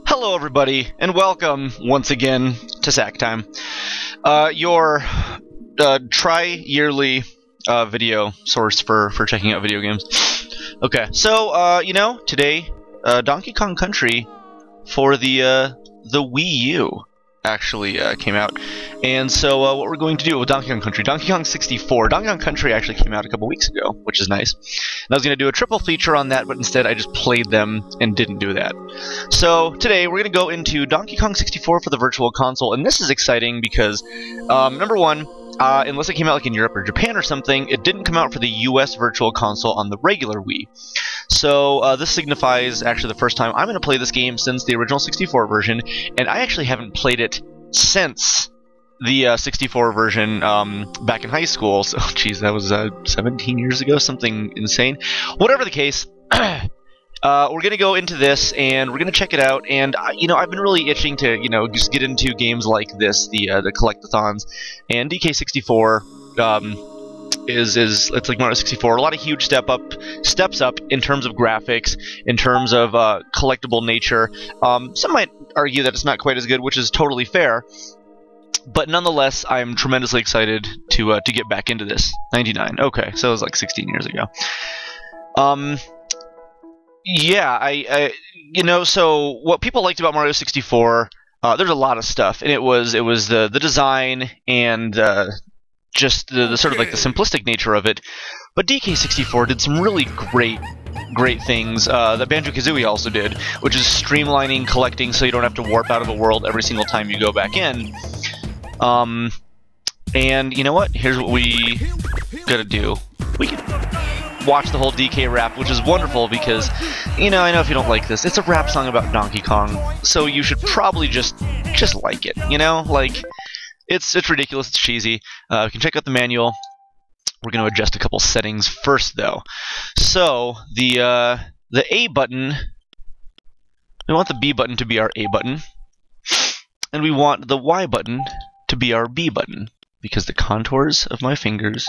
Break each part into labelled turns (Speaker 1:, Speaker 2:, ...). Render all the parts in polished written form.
Speaker 1: Hello everybody, and welcome once again to Sack Time, your tri-yearly video source for checking out video games. Okay, so today Donkey Kong Country for the Wii U actually came out, and so what we're going to do with Donkey Kong Country, Donkey Kong 64. Donkey Kong Country actually came out a couple weeks ago, which is nice. And I was going to do a triple feature on that, but instead I just played them and didn't do that. So today we're going to go into Donkey Kong 64 for the Virtual Console, and this is exciting because number one, unless it came out like in Europe or Japan or something, it didn't come out for the US Virtual Console on the regular Wii. So this signifies actually the first time I'm going to play this game since the original 64 version, and I actually haven't played it since the 64 version back in high school. So, geez, that was 17 years ago, something insane. Whatever the case, we're going to go into this, and we're going to check it out, and, I've been really itching to, just get into games like this, the collectathons, and DK64, it's like Mario 64, a lot of huge steps up in terms of graphics, in terms of collectible nature. Some might argue that it's not quite as good, which is totally fair, but nonetheless, I'm tremendously excited to get back into this. 99, okay, so it was like 16 years ago. Yeah, so what people liked about Mario 64, there's a lot of stuff, and it was the design and just the sort of like the simplistic nature of it. But DK64 did some really great things that Banjo-Kazooie also did, which is streamlining collecting so you don't have to warp out of a world every single time you go back in. And you know what? Here's what we gotta do. We can watch the whole DK rap, which is wonderful because, I know if you don't like this, it's a rap song about Donkey Kong, so you should probably just like it, like, it's ridiculous, it's cheesy. You can check out the manual. We're going to adjust a couple settings first, though. So, the A button, we want the B button to be our A button, and we want the Y button to be our B button, because the contours of my fingers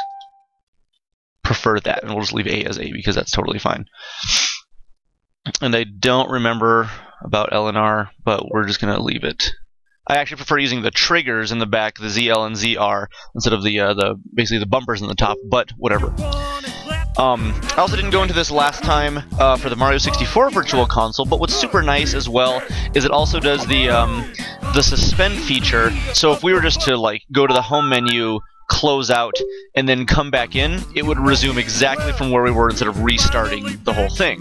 Speaker 1: prefer that, and we'll just leave A as A because that's totally fine. And I don't remember about L and R, but we're just going to leave it. I actually prefer using the triggers in the back, the ZL and ZR, instead of basically the bumpers in the top, but whatever. I also didn't go into this last time for the Mario 64 Virtual Console, but what's super nice as well is it also does the suspend feature, so if we were just to like go to the home menu, close out, and then come back in, it would resume exactly from where we were instead of restarting the whole thing.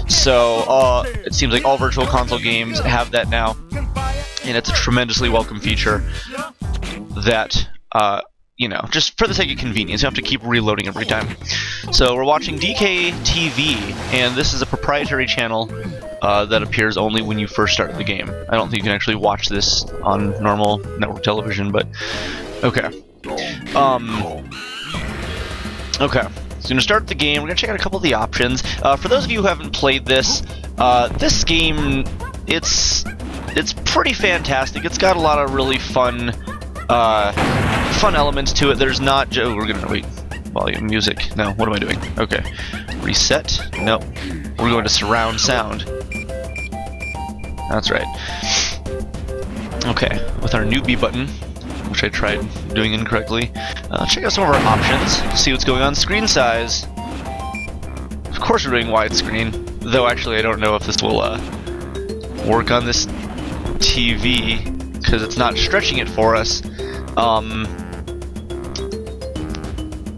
Speaker 1: So it seems like all Virtual Console games have that now, and it's a tremendously welcome feature that, just for the sake of convenience, you have to keep reloading every time. So we're watching DK TV, and this is a proprietary channel that appears only when you first start the game. I don't think you can actually watch this on normal network television, but okay. Okay, so to start the game, we're going to check out a couple of the options. For those of you who haven't played this, this game, it's pretty fantastic. It's got a lot of really fun elements to it. There's not we're going to wait. Volume, music. No, what am I doing? Okay. Reset. No. We're going to surround sound. That's right. Okay, with our new B button, which I tried doing incorrectly. Check out some of our options, see what's going on. Screen size. Of course we're doing widescreen, though actually I don't know if this will work on this TV, because it's not stretching it for us. I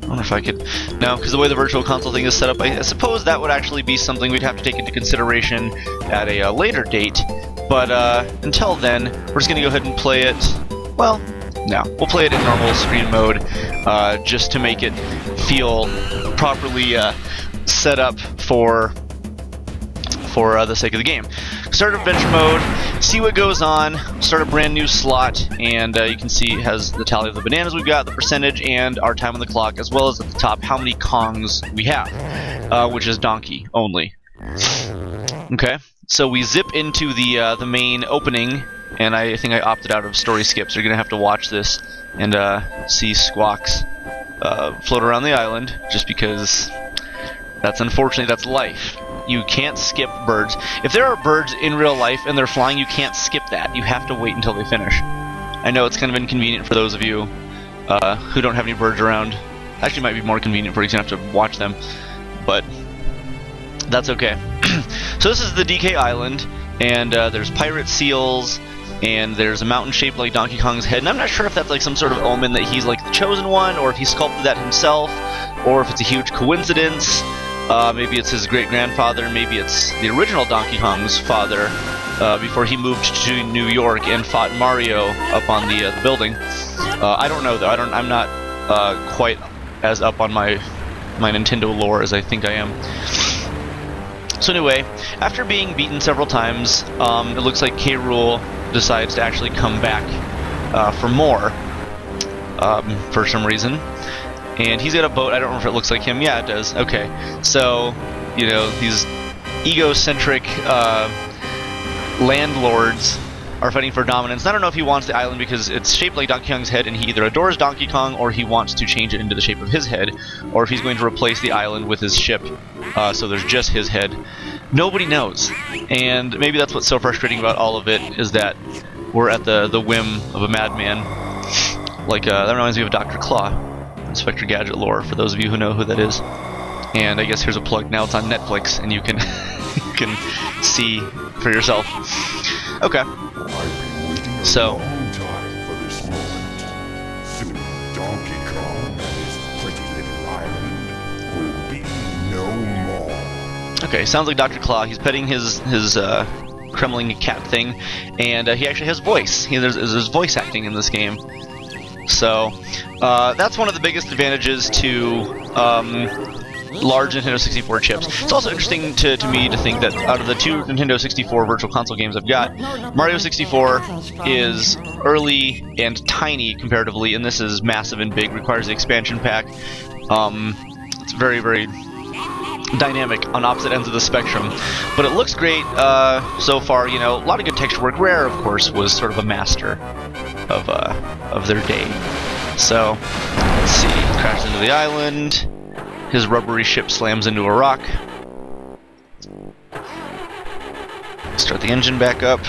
Speaker 1: wonder if I could... No, because the way the Virtual Console thing is set up, I suppose that would actually be something we'd have to take into consideration at a later date. But until then, we're just going to go ahead and play it... Well, no. We'll play it in normal screen mode, just to make it feel properly set up for the sake of the game. Start adventure mode, see what goes on, start a brand new slot, and you can see it has the tally of the bananas we've got, the percentage, and our time on the clock, as well as at the top how many Kongs we have, which is Donkey only. Okay, so we zip into the main opening and I think I opted out of story skips. You're gonna have to watch this and see squawks float around the island, just because unfortunately that's life. You can't skip birds. If there are birds in real life and they're flying, you can't skip that. You have to wait until they finish. I know it's kind of inconvenient for those of you who don't have any birds around. Actually, it might be more convenient for you to have to watch them, but that's okay. So this is the DK Island, and there's pirate seals, and there's a mountain shaped like Donkey Kong's head, and I'm not sure if that's like some sort of omen that he's like the chosen one, or if he sculpted that himself, or if it's a huge coincidence. Maybe it's his great-grandfather, maybe it's the original Donkey Kong's father, before he moved to New York and fought Mario up on the building. I don't know though. I'm not quite as up on my Nintendo lore as I think I am. So anyway, after being beaten several times, it looks like K. Rool decides to actually come back for more for some reason. And he's got a boat. I don't know if it looks like him. Yeah, it does. Okay. So, you know, these egocentric landlords are fighting for dominance. I don't know if he wants the island because it's shaped like Donkey Kong's head, and he either adores Donkey Kong or he wants to change it into the shape of his head, or if he's going to replace the island with his ship, so there's just his head. Nobody knows. And maybe that's what's so frustrating about all of it, is that we're at the whim of a madman. Like, that reminds me of Dr. Claw. Inspector Gadget lore, for those of you who know who that is. And I guess here's a plug. Now it's on Netflix, and you can you can see for yourself. Okay. So. Okay, sounds like Dr. Claw. He's petting his Kremling cat thing, and he actually has voice. There's voice acting in this game. So, that's one of the biggest advantages to large Nintendo 64 chips. It's also interesting to me to think that out of the two Nintendo 64 Virtual Console games I've got, Mario 64 is early and tiny comparatively, and this is massive and big, requires the expansion pack. It's very, very dynamic on opposite ends of the spectrum. But it looks great so far, you know, a lot of good texture work. Rare, of course, was sort of a master of their day. So, let's see, crashes into the island, his rubbery ship slams into a rock. Start the engine back up.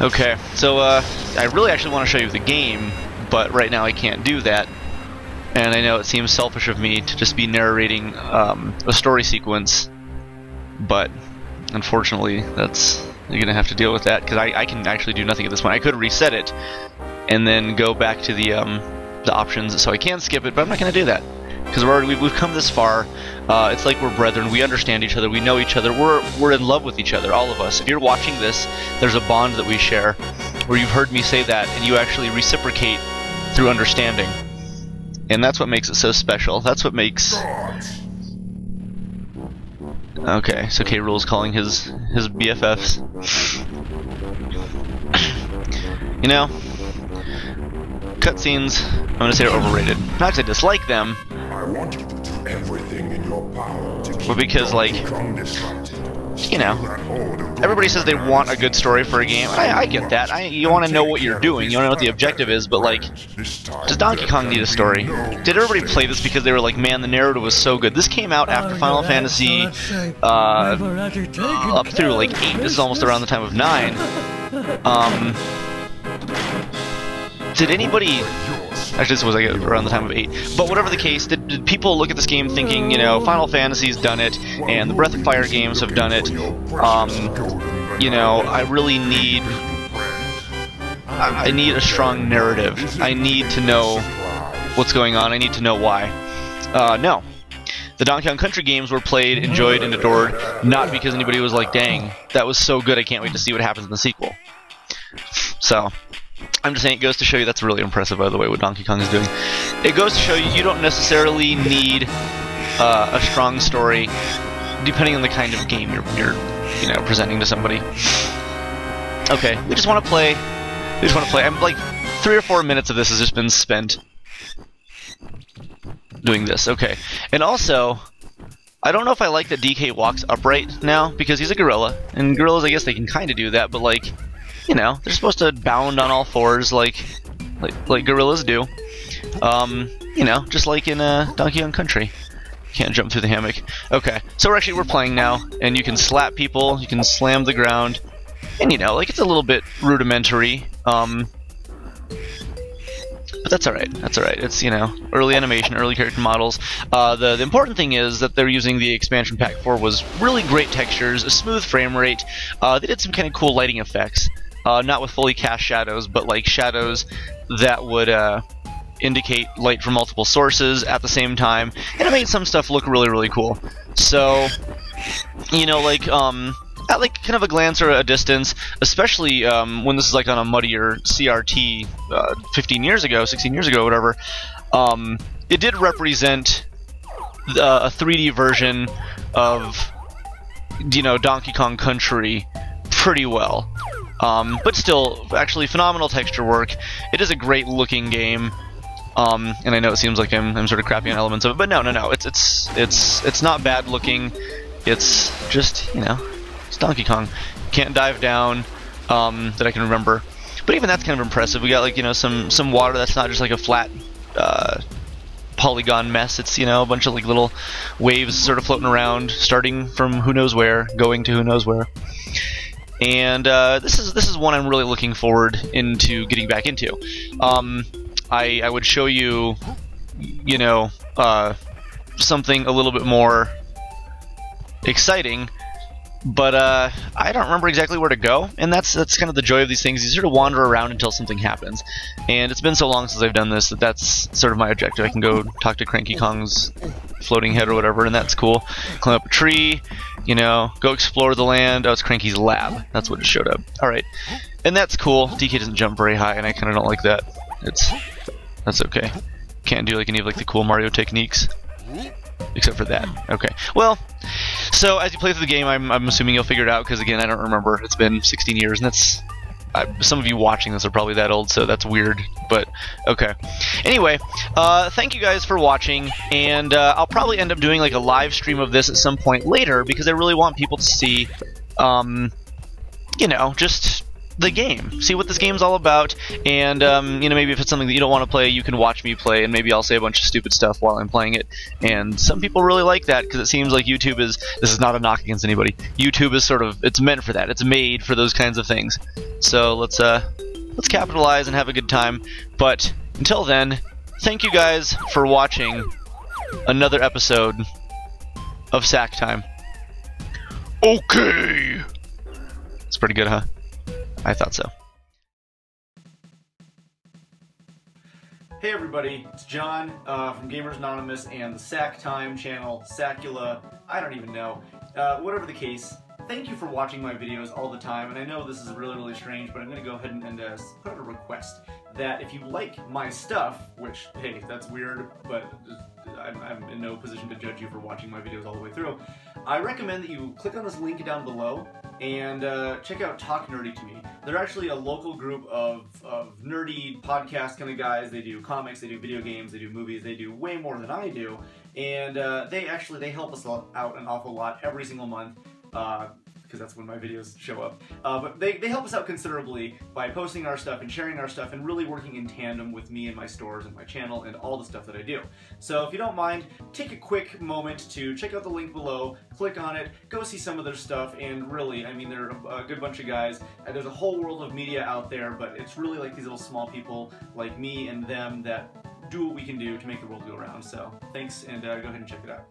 Speaker 1: Okay, so I really actually want to show you the game, but right now I can't do that. And I know it seems selfish of me to just be narrating a story sequence, but unfortunately you're going to have to deal with that, because I can actually do nothing at this point. I could reset it and then go back to the options so I can skip it, but I'm not going to do that, because we've come this far. It's like we're brethren. We understand each other. We know each other. We're in love with each other, all of us. If you're watching this, there's a bond that we share, where you've heard me say that, and you actually reciprocate through understanding. And that's what makes it so special. That's what makes... Okay, so K. Rool's calling his BFFs. You know, cutscenes, I'm gonna say, are overrated. Not because I dislike them, but because, like, you know, everybody says they want a good story for a game. I get that. You want to know what you're doing. You want to know what the objective is, but, like, does Donkey Kong need a story? Did everybody play this because they were like, man, the narrative was so good? This came out after Final Fantasy up through, like, 8. This is almost around the time of 9. Did anybody... Actually, this was like around the time of 8. But whatever the case, did people look at this game thinking, you know, Final Fantasy's done it, and the Breath of Fire games have done it, you know, I really need... I need a strong narrative. I need to know what's going on. I need to know why. No. The Donkey Kong Country games were played, enjoyed, and adored, not because anybody was like, dang, that was so good, I can't wait to see what happens in the sequel. So... I'm just saying, it goes to show you, that's really impressive, by the way, what Donkey Kong is doing. It goes to show you, you don't necessarily need a strong story, depending on the kind of game you're you know, presenting to somebody. Okay, we just want to play. We just want to play. I'm like 3 or 4 minutes of this has just been spent doing this. Okay, and also, I don't know if I like that DK walks upright now, because he's a gorilla, and gorillas, I guess they can kind of do that, but like, you know, they're supposed to bound on all fours like gorillas do. You know, just like in Donkey Kong Country. Can't jump through the hammock. Okay, so we're playing now, and you can slap people, you can slam the ground, and you know, like it's a little bit rudimentary. But that's alright. That's alright. It's, you know, early animation, early character models. The important thing is that they're using the expansion pack 4 was really great textures, a smooth frame rate. They did some kind of cool lighting effects. Not with fully cast shadows, but like shadows that would indicate light from multiple sources at the same time, and it made some stuff look really, really cool. So, you know, like at like kind of a glance or a distance, especially when this is like on a muddier CRT 15 years ago, 16 years ago, whatever, it did represent a 3D version of, you know, Donkey Kong Country pretty well. But still, actually phenomenal texture work. It is a great looking game. And I know it seems like I'm sort of crapping on elements of it, but no, it's not bad looking. It's just, you know, it's Donkey Kong. Can't dive down, that I can remember. But even that's kind of impressive. We got, like, you know, some water that's not just like a flat polygon mess. It's, you know, a bunch of like little waves sort of floating around, starting from who knows where, going to who knows where. And this is one I'm really looking forward into getting back into. I would show you, you know, something a little bit more exciting, but I don't remember exactly where to go, and that's kind of the joy of these things. You sort of wander around until something happens, and it's been so long since I've done this that that's sort of my objective. I can go talk to Cranky Kong's floating head or whatever, and that's cool. Climb up a tree, you know, go explore the land. Oh, it's Cranky's lab. That's what it showed up. All right, and that's cool. DK doesn't jump very high, and I kind of don't like that. That's okay. Can't do like any of like the cool Mario techniques, except for that. Okay. Well, so as you play through the game, I'm assuming you'll figure it out, because again, I don't remember. It's been 16 years, and that's some of you watching this are probably that old, so that's weird. But okay. Anyway, thank you guys for watching, and I'll probably end up doing like a live stream of this at some point later, because I really want people to see, you know, just the game, see what this game's all about, and you know, maybe if it's something that you don't want to play, you can watch me play, and maybe I'll say a bunch of stupid stuff while I'm playing it. And some people really like that, because it seems like YouTube is, this is not a knock against anybody, YouTube is sort of, it's meant for that, it's made for those kinds of things. So let's capitalize and have a good time. But until then, thank you guys for watching another episode of Sack Time. Okay, it's pretty good, huh? I thought so. Hey everybody, it's John from Gamers Anonymous and the Sack Time channel, Sackula, I don't even know. Whatever the case, thank you for watching my videos all the time, and I know this is really, really strange, but I'm going to go ahead and put out a request that if you like my stuff, which, hey, that's weird, but I'm in no position to judge you for watching my videos all the way through, I recommend that you click on this link down below and check out Talk Nerdy to Me. They're actually a local group of nerdy podcast kind of guys. They do comics, they do video games, they do movies, they do way more than I do, and they help us out an awful lot every single month, because that's when my videos show up. But they help us out considerably by posting our stuff and sharing our stuff and really working in tandem with me and my stores and my channel and all the stuff that I do. So if you don't mind, take a quick moment to check out the link below, click on it, go see some of their stuff, and really, I mean, they're a good bunch of guys. There's a whole world of media out there, but it's really like these little small people like me and them that do what we can do to make the world go around. So thanks, and go ahead and check it out.